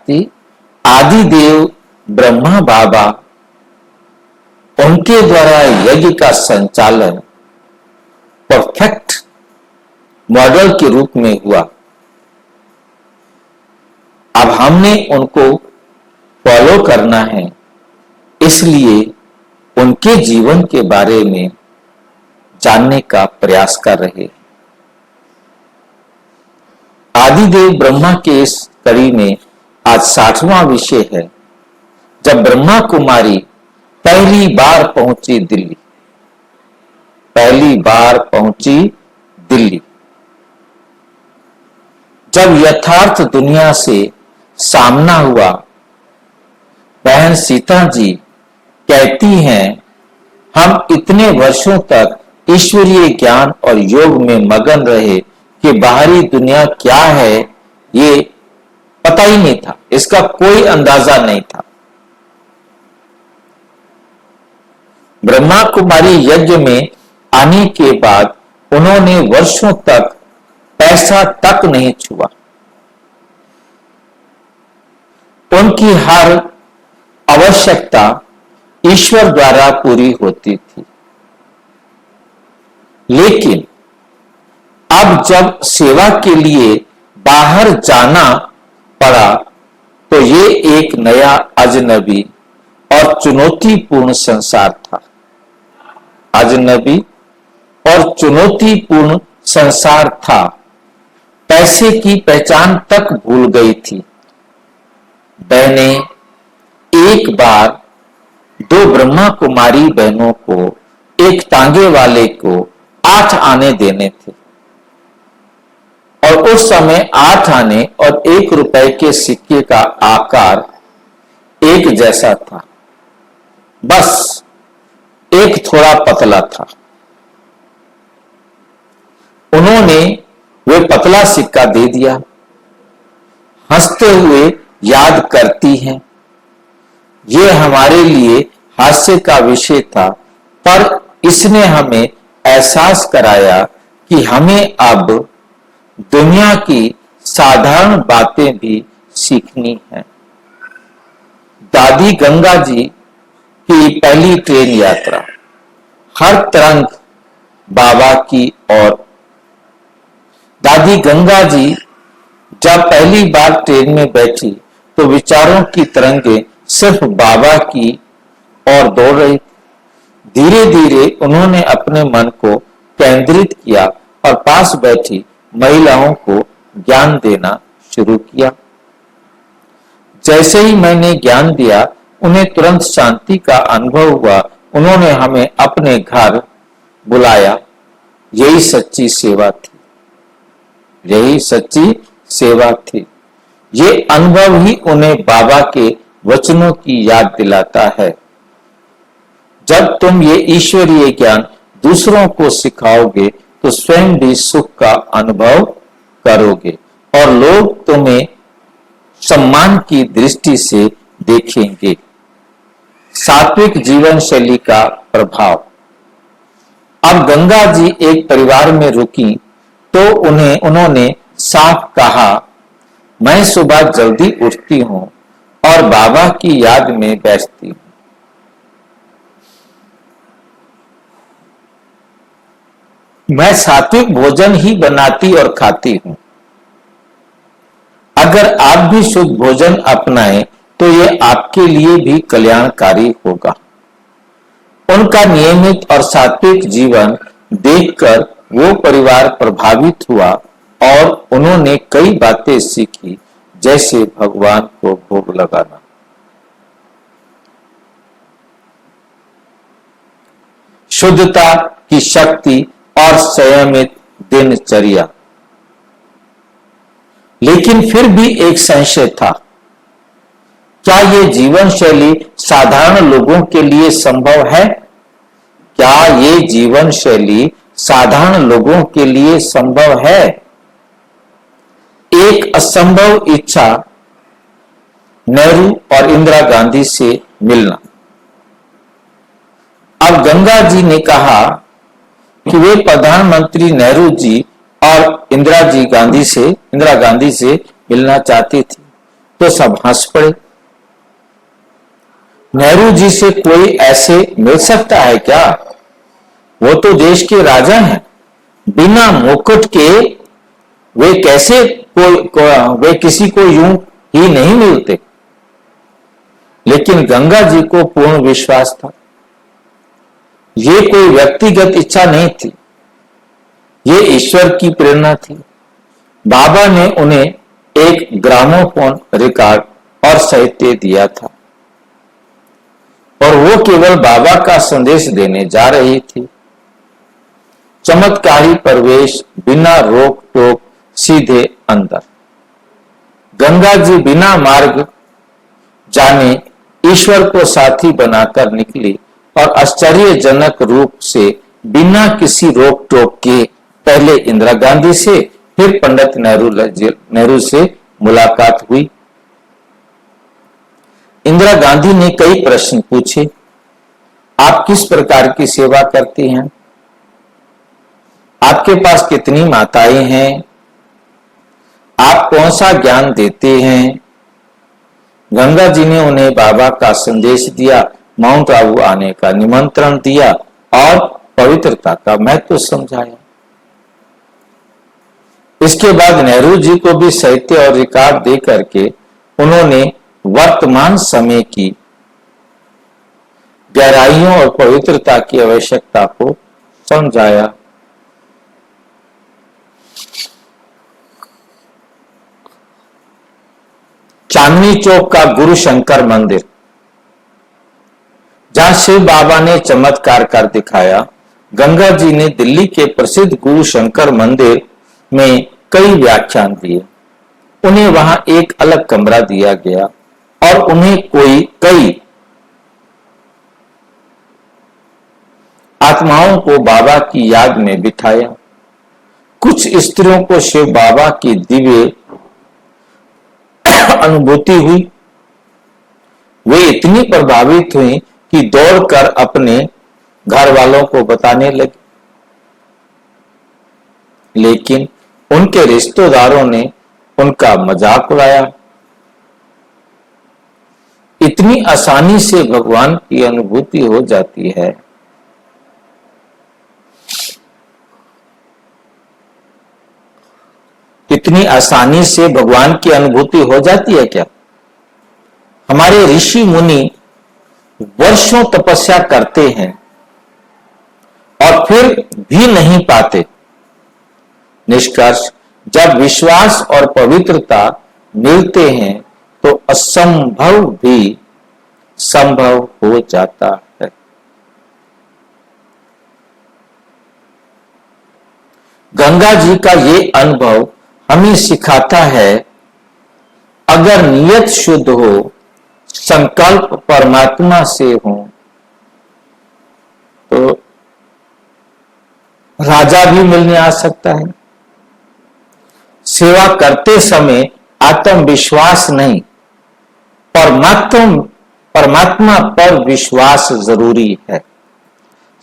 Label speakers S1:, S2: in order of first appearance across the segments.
S1: शक्ति आदिदेव ब्रह्मा बाबा, उनके द्वारा यज्ञ का संचालन परफेक्ट मॉडल के रूप में हुआ। अब हमने उनको फॉलो करना है, इसलिए उनके जीवन के बारे में जानने का प्रयास कर रहे। आदिदेव ब्रह्मा के इस कड़ी में आज 60वां विषय है, जब ब्रह्मा कुमारी पहली बार पहुंची दिल्ली। पहली बार पहुंची दिल्ली, जब यथार्थ दुनिया से सामना हुआ। बहन सीता जी कहती हैं, हम इतने वर्षों तक ईश्वरीय ज्ञान और योग में मगन रहे कि बाहरी दुनिया क्या है ये पता ही नहीं था, इसका कोई अंदाजा नहीं था। ब्रह्मा कुमारी यज्ञ में आने के बाद उन्होंने वर्षों तक पैसा तक नहीं छुआ। उनकी हर आवश्यकता ईश्वर द्वारा पूरी होती थी। लेकिन अब जब सेवा के लिए बाहर जाना पड़ा तो ये एक नया अजनबी और चुनौतीपूर्ण संसार था। अजनबी और चुनौतीपूर्ण संसार था। पैसे की पहचान तक भूल गई थी। बहनें एक बार दो ब्रह्मा कुमारी बहनों को एक तांगे वाले को 8 आने देने थे और उस समय 8 आने और 1 रुपए के सिक्के का आकार एक जैसा था, बस एक थोड़ा पतला था। उन्होंने वे पतला सिक्का दे दिया। हंसते हुए याद करती हैं, ये हमारे लिए हास्य का विषय था, पर इसने हमें एहसास कराया कि हमें अब दुनिया की साधारण बातें भी सीखनी हैं। दादी गंगा जी की पहली ट्रेन यात्रा, हर तरंग बाबा की ओर। दादी गंगा जी जब पहली बार ट्रेन में बैठी तो विचारों की तरंगें सिर्फ बाबा की ओर दौड़ रही। धीरे धीरे उन्होंने अपने मन को केंद्रित किया और पास बैठी महिलाओं को ज्ञान देना शुरू किया। जैसे ही मैंने ज्ञान दिया, उन्हें तुरंत शांति का अनुभव हुआ। उन्होंने हमें अपने घर बुलाया। यही सच्ची सेवा थी। यही सच्ची सेवा थी। ये अनुभव ही उन्हें बाबा के वचनों की याद दिलाता है। जब तुम ये ईश्वरीय ज्ञान दूसरों को सिखाओगे तो स्वयं भी सुख का अनुभव करोगे और लोग तुम्हें सम्मान की दृष्टि से देखेंगे। सात्विक जीवन शैली का प्रभाव। अब गंगा जी एक परिवार में रुकी तो उन्होंने साफ कहा, मैं सुबह जल्दी उठती हूं और बाबा की याद में बैठती हूं। मैं सात्विक भोजन ही बनाती और खाती हूं। अगर आप भी शुद्ध भोजन अपनाएं तो यह आपके लिए भी कल्याणकारी होगा। उनका नियमित और सात्विक जीवन देखकर वो परिवार प्रभावित हुआ और उन्होंने कई बातें सीखी, जैसे भगवान को भोग लगाना। शुद्धता की शक्ति और संयमित दिनचर्या। लेकिन फिर भी एक संशय था, क्या यह जीवन शैली साधारण लोगों के लिए संभव है? क्या ये जीवन शैली साधारण लोगों के लिए संभव है? एक असंभव इच्छा, नेहरू और इंदिरा गांधी से मिलना। अब गंगा जी ने कहा कि वे प्रधानमंत्री नेहरू जी और इंदिरा गांधी से मिलना चाहती थी। तो सब हंस पड़े। नेहरू जी से कोई ऐसे मिल सकता है क्या? वो तो देश के राजा हैं, बिना मुकुट के वे कैसे वे किसी को यूं ही नहीं मिलते। लेकिन गंगा जी को पूर्ण विश्वास था, ये कोई व्यक्तिगत इच्छा नहीं थी, ये ईश्वर की प्रेरणा थी। बाबा ने उन्हें एक ग्रामोफोन रिकॉर्ड और साहित्य दिया था और वो केवल बाबा का संदेश देने जा रही थी। चमत्कारी प्रवेश, बिना रोक टोक, सीधे अंदर। गंगा जी बिना मार्ग जाने ईश्वर को साथी बनाकर निकली और आश्चर्यजनक रूप से बिना किसी रोक टोक के पहले इंदिरा गांधी से फिर पंडित नेहरू से मुलाकात हुई। इंदिरा गांधी ने कई प्रश्न पूछे। आप किस प्रकार की सेवा करती हैं? आपके पास कितनी माताएं हैं? आप कौन सा ज्ञान देते हैं? गंगा जी ने उन्हें बाबा का संदेश दिया, माउंट आबू आने का निमंत्रण दिया और पवित्रता का महत्व समझाया। इसके बाद नेहरू जी को भी साहित्य और रिकॉर्ड दे करके उन्होंने वर्तमान समय की गहराइयों और पवित्रता की आवश्यकता को समझाया। चांदनी चौक का गुरु शंकर मंदिर, जहां शिव बाबा ने चमत्कार कर दिखाया, गंगा जी ने दिल्ली के प्रसिद्ध गुरु शंकर मंदिर में कई व्याख्यान दिए। उन्हें वहां एक अलग कमरा दिया गया और उन्हें कई आत्माओं को बाबा की याद में बिठाया। कुछ स्त्रियों को शिव बाबा की दिव्य अनुभूति हुई। वे इतनी प्रभावित हुई कि दौड़कर अपने घर वालों को बताने लगी, लेकिन उनके रिश्तेदारों ने उनका मजाक उड़ाया। इतनी आसानी से भगवान की अनुभूति हो जाती है। इतनी आसानी से भगवान की अनुभूति हो जाती है क्या? हमारे ऋषि मुनि वर्षों तपस्या करते हैं और फिर भी नहीं पाते। निष्कर्ष, जब विश्वास और पवित्रता मिलते हैं तो असंभव भी संभव हो जाता है। गंगा जी का ये अनुभव हमें सिखाता है, अगर नियत शुद्ध हो, संकल्प परमात्मा से हो, तो राजा भी मिलने आ सकता है। सेवा करते समय आत्मविश्वास नहीं, परमात्मा पर विश्वास जरूरी है।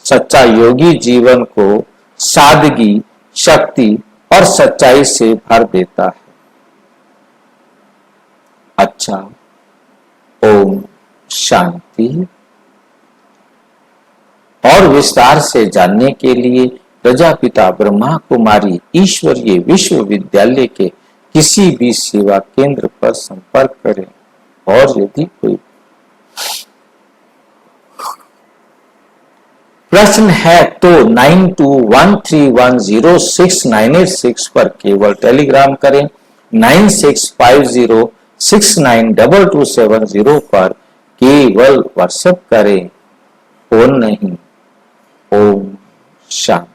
S1: सच्चा योगी जीवन को सादगी, शक्ति और सच्चाई से भर देता है। अच्छा, ओम शांति। और विस्तार से जानने के लिए प्रजापिता ब्रह्मा कुमारी ईश्वरीय विश्वविद्यालय के किसी भी सेवा केंद्र पर संपर्क करें। और यदि कोई प्रश्न है तो 9213106986 पर केवल टेलीग्राम करें। 9650692270 पर केवल व्हाट्सएप करें। फोन नहीं। ओम शांति।